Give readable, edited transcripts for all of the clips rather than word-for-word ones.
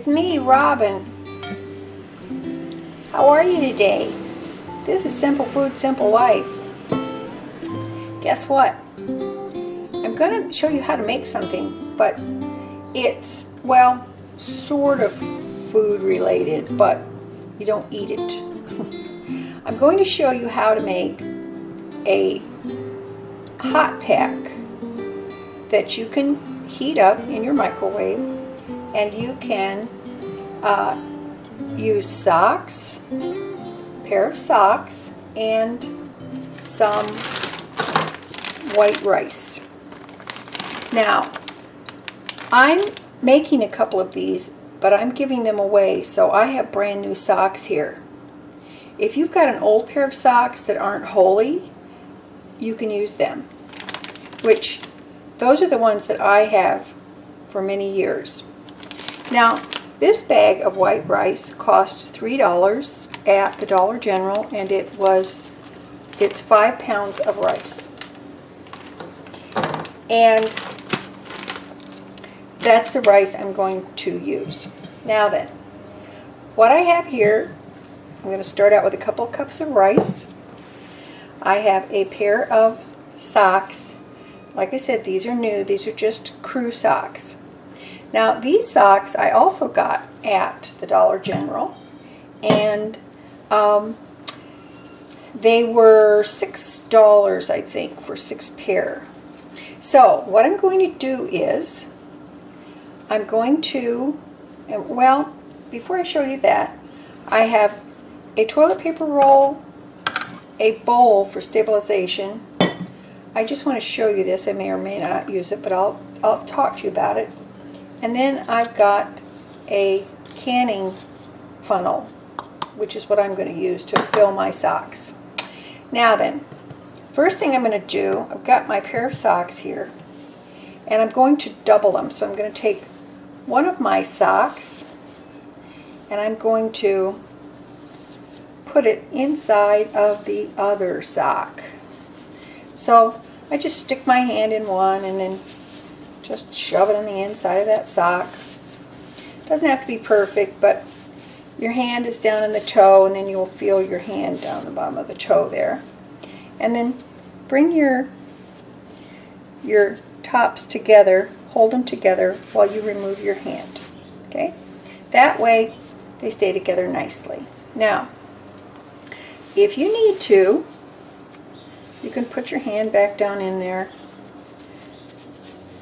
It's me, Robin. How are you today? This is Simple Food, Simple Life. Guess what? I'm going to show you how to make something, but it's, well, sort of food related, but you don't eat it. I'm going to show you how to make a hot pack that you can heat up in your microwave, and you can use socks, a pair of socks, and some white rice. Now, I'm making a couple of these, but I'm giving them away, so I have brand new socks here. If you've got an old pair of socks that aren't holey, you can use them, which those are the ones that I have for many years. Now, this bag of white rice cost $3 at the Dollar General, and it's 5 pounds of rice. And that's the rice I'm going to use. Now then, what I have here, I'm going to start out with a couple of cups of rice. I have a pair of socks. Like I said, these are new. These are just crew socks. Now, these socks I also got at the Dollar General, and they were $6, I think, for 6 pair. So, what I'm going to do is, I'm going to, well, before I show you that, I have a toilet paper roll, a bowl for stabilization. I just want to show you this. I may or may not use it, but I'll talk to you about it. And then I've got a canning funnel, which is what I'm going to use to fill my socks. Now then, first thing I'm going to do, I've got my pair of socks here, and I'm going to double them. So I'm going to take one of my socks, and I'm going to put it inside of the other sock. So I just stick my hand in one and then just shove it on the inside of that sock. Doesn't have to be perfect, but your hand is down in the toe, and then you'll feel your hand down the bottom of the toe there. And then bring your tops together, hold them together while you remove your hand. Okay? That way they stay together nicely. Now, if you need to, you can put your hand back down in there,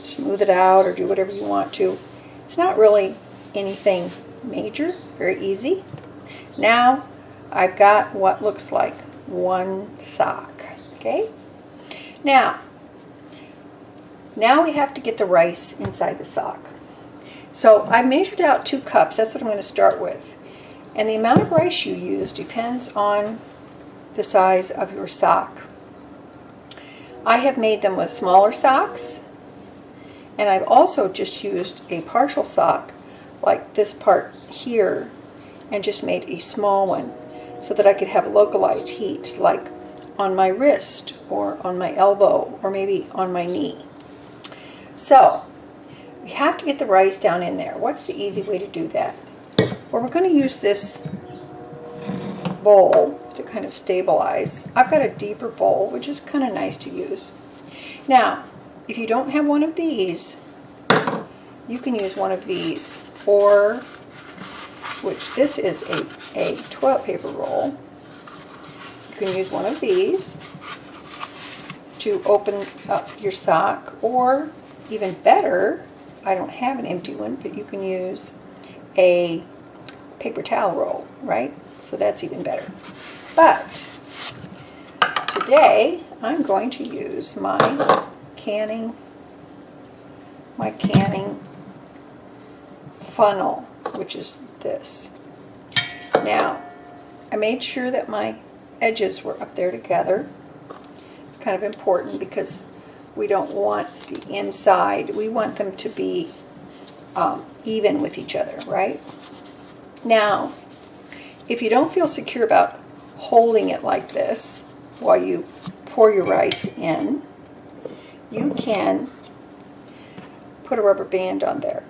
smooth it out, or do whatever you want to. It's not really anything major, very easy. Now, I've got what looks like one sock, okay? Now we have to get the rice inside the sock. So I measured out 2 cups, that's what I'm going to start with. And the amount of rice you use depends on the size of your sock. I have made them with smaller socks, and I've also just used a partial sock, like this part here, and just made a small one so that I could have localized heat, like on my wrist, or on my elbow, or maybe on my knee. So, we have to get the rice down in there. What's the easy way to do that? Well, we're going to use this bowl to kind of stabilize. I've got a deeper bowl, which is kind of nice to use. Now, if you don't have one of these, you can use one of these, or, which this is a toilet paper roll. You can use one of these to open up your sock, or even better, I don't have an empty one, but you can use a paper towel roll, right? So that's even better. But today I'm going to use my canning funnel, which is this. Now, I made sure that my edges were up there together. It's kind of important because we don't want the inside, we want them to be even with each other, right? Now, if you don't feel secure about holding it like this while you pour your rice in, you can put a rubber band on there.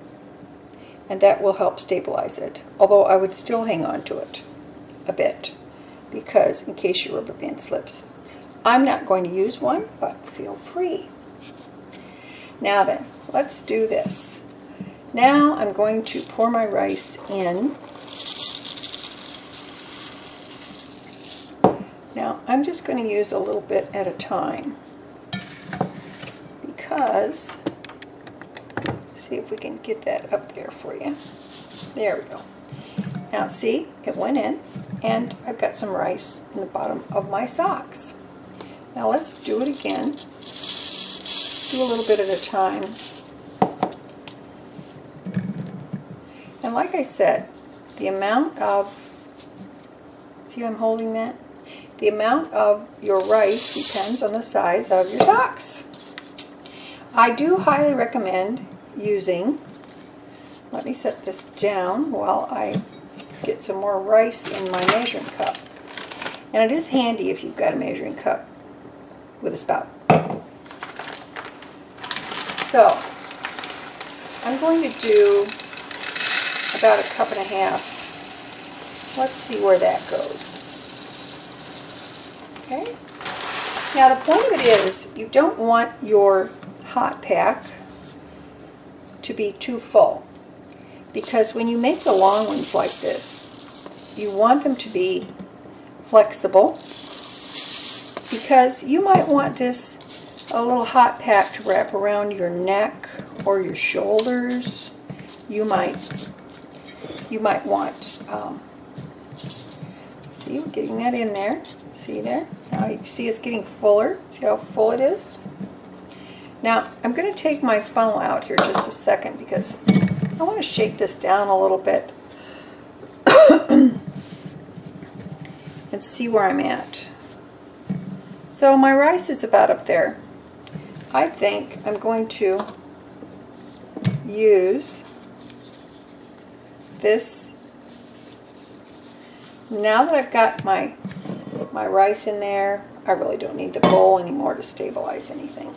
and that will help stabilize it. Although I would still hang on to it a bit, because in case your rubber band slips. I'm not going to use one, but feel free. Now then, let's do this. Now I'm going to pour my rice in. Now I'm just going to use a little bit at a time, because, see if we can get that up there for you. There we go. Now see, it went in, and I've got some rice in the bottom of my socks. Now let's do it again. Do a little bit at a time. And like I said, the amount of, see I'm holding that? The amount of your rice depends on the size of your socks. I do highly recommend using, let me set this down while I get some more rice in my measuring cup. And it is handy if you've got a measuring cup with a spout. So, I'm going to do about 1.5 cups. Let's see where that goes. Okay? Now the point of it is, you don't want your hot pack to be too full, because when you make the long ones like this, you want them to be flexible, because you might want this a little hot pack to wrap around your neck or your shoulders. You might want, see, we're getting that in there. See there? Now you see it's getting fuller. See how full it is? Now I'm going to take my funnel out here just a second, because I want to shake this down a little bit and see where I'm at. So my rice is about up there. I think I'm going to use this. Now that I've got my rice in there, I really don't need the bowl anymore to stabilize anything.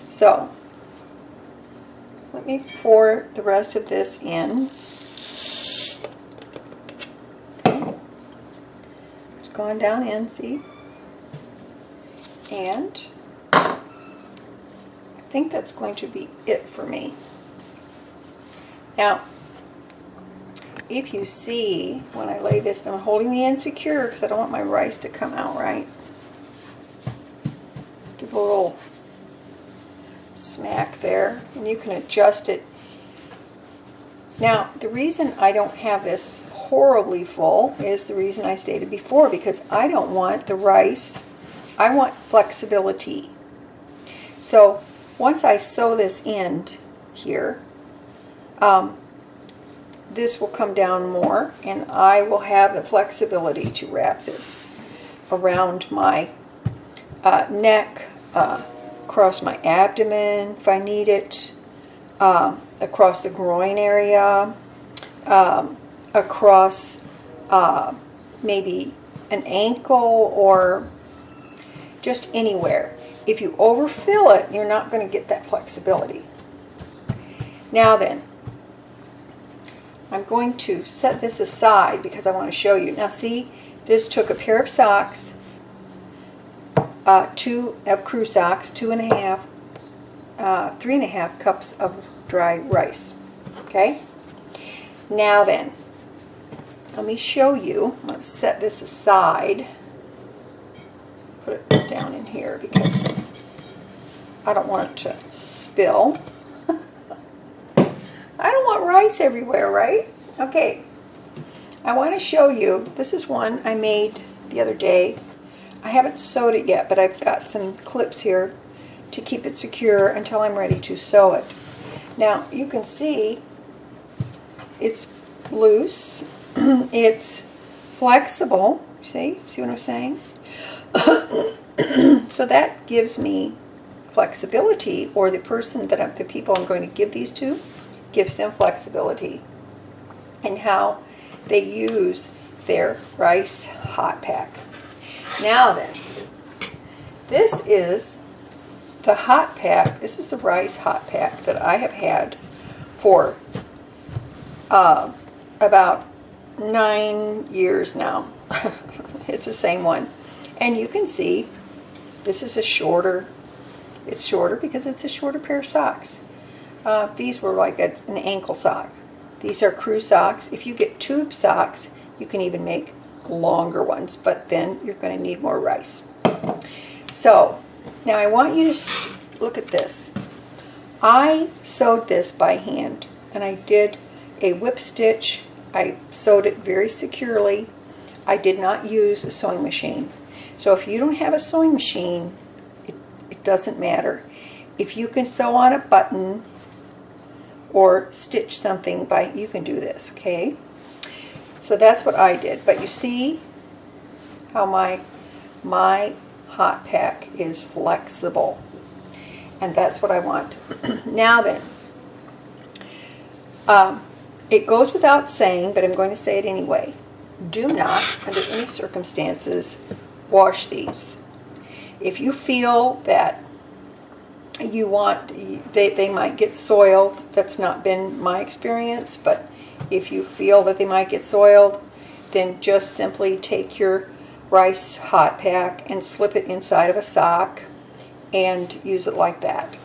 So let me pour the rest of this in. Okay. It's gone down in, see? And I think that's going to be it for me. Now, if you see, when I lay this, I'm holding the end secure because I don't want my rice to come out right. Give a little smack there, and you can adjust it. Now, the reason I don't have this horribly full is the reason I stated before, because I don't want the rice, I want flexibility. So once I sew this end here, this will come down more, and I will have the flexibility to wrap this around my neck, across my abdomen if I need it, across the groin area, across maybe an ankle, or just anywhere. If you overfill it, you're not going to get that flexibility. Now then, I'm going to set this aside because I want to show you. Now see, this took a pair of socks, 2 of crew socks, 3.5 cups of dry rice. Okay? Now then, let me show you. I'm going to set this aside. Put it down in here because I don't want it to spill. I don't want rice everywhere, right? Okay, I want to show you, this is one I made the other day. I haven't sewed it yet, but I've got some clips here to keep it secure until I'm ready to sew it. Now, you can see it's loose, it's flexible, see what I'm saying? So that gives me flexibility, or the person that the people I'm going to give these to, gives them flexibility in how they use their rice hot pack. Now then, this is the hot pack. This is the rice hot pack that I have had for about 9 years now. It's the same one. And you can see this is a shorter, it's shorter because it's a shorter pair of socks. These were like an ankle sock. These are crew socks. If you get tube socks, you can even make longer ones, but then you're going to need more rice. So now I want you to look at this. I sewed this by hand, and I did a whip stitch. I sewed it very securely. I did not use a sewing machine. So if you don't have a sewing machine, it doesn't matter. If you can sew on a button or stitch something you can do this, okay? So that's what I did. But you see how my hot pack is flexible. And that's what I want. Now then, it goes without saying, but I'm going to say it anyway. Do not, under any circumstances, wash these. If you feel that you want, they might get soiled, that's not been my experience, but if you feel that they might get soiled, then just simply take your rice hot pack and slip it inside of a sock and use it like that.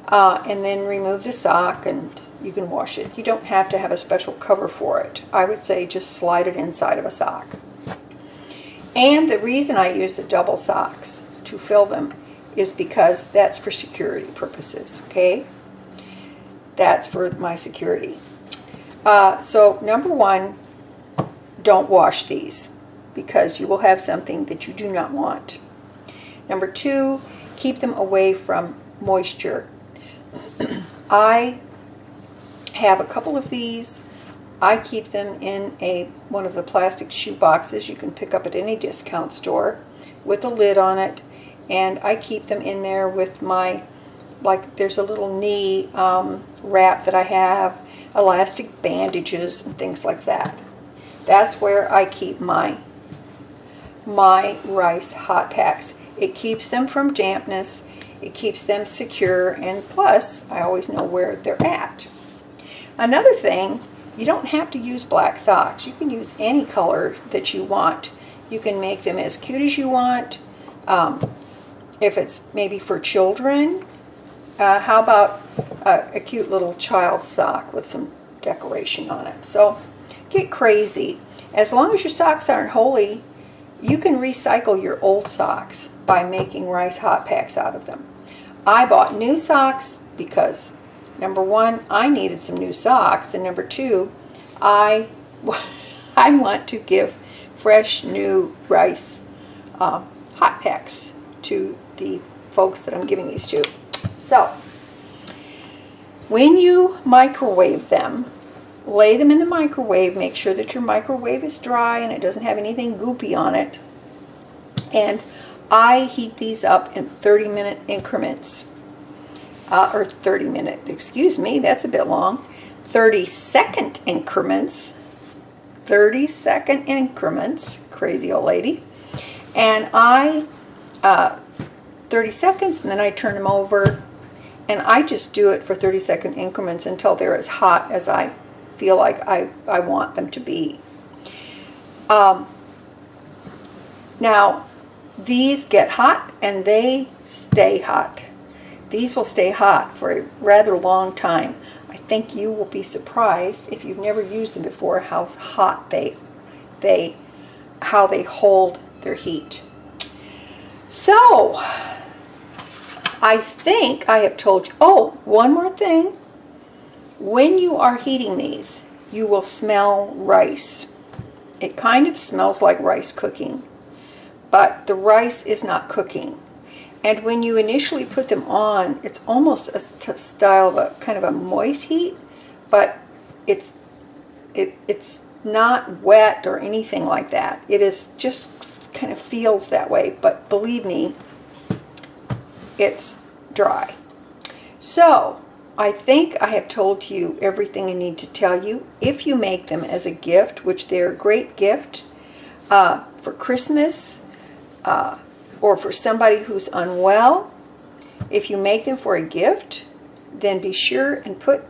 And then remove the sock and you can wash it. You don't have to have a special cover for it. I would say just slide it inside of a sock. And the reason I use the double socks to fill them is because that's for security purposes, okay? That's for my security. So number one, don't wash these because you will have something that you do not want. Number two, keep them away from moisture. I have a couple of these. I keep them in one of the plastic shoe boxes you can pick up at any discount store with a lid on it, and I keep them in there with my, like there's a little knee wrap that I have, elastic bandages and things like that. That's where I keep my rice hot packs. It keeps them from dampness, it keeps them secure, and plus I always know where they're at. Another thing, you don't have to use black socks. You can use any color that you want. You can make them as cute as you want. If it's maybe for children, how about a cute little child sock with some decoration on it? So get crazy. As long as your socks aren't holey, you can recycle your old socks by making rice hot packs out of them. I bought new socks because number one, I needed some new socks, and number two, I want to give fresh new rice hot packs to the folks that I'm giving these to. So when you microwave them, lay them in the microwave. Make sure that your microwave is dry and it doesn't have anything goopy on it. And I heat these up in 30-minute increments. Or 30-minute, excuse me, that's a bit long. 30-second increments. 30-second increments, crazy old lady. And 30 seconds, and then I turn them over. And I just do it for 30-second increments until they're as hot as I feel like I want them to be. Now, these get hot and they stay hot. These will stay hot for a rather long time. I think you will be surprised if you've never used them before how hot how they hold their heat. So, I think I have told you. Oh, one more thing. When you are heating these, you will smell rice. It kind of smells like rice cooking, but the rice is not cooking. And when you initially put them on, it's almost a style of a kind of a moist heat, but it's not wet or anything like that. It is just kind of feels that way, but believe me, it's dry. So I think I have told you everything I need to tell you. If you make them as a gift, which they're a great gift for Christmas, or for somebody who's unwell, if you make them for a gift, then be sure and put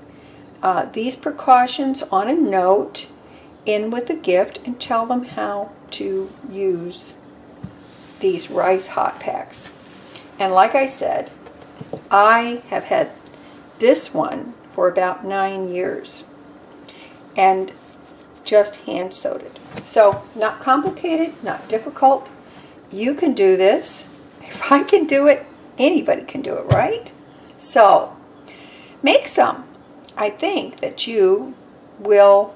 these precautions on a note in with the gift and tell them how to use these rice hot packs. And like I said, I have had this one for about 9 years and just hand sewed it. So not complicated, not difficult. You can do this. If I can do it, anybody can do it, right? So make some. I think that you will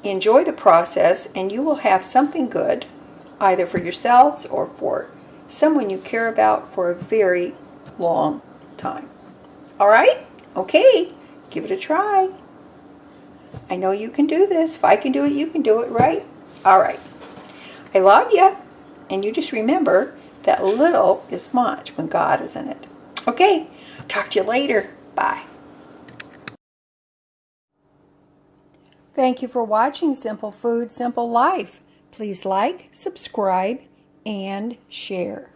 enjoy the process and you will have something good either for yourselves or for someone you care about for a very long time. All right? Okay, give it a try. I know you can do this. If I can do it, you can do it, right? All right. I love you. And you just remember that little is much when God is in it. Okay, talk to you later. Bye. Thank you for watching Simple Food, Simple Life. Please like, subscribe, and share.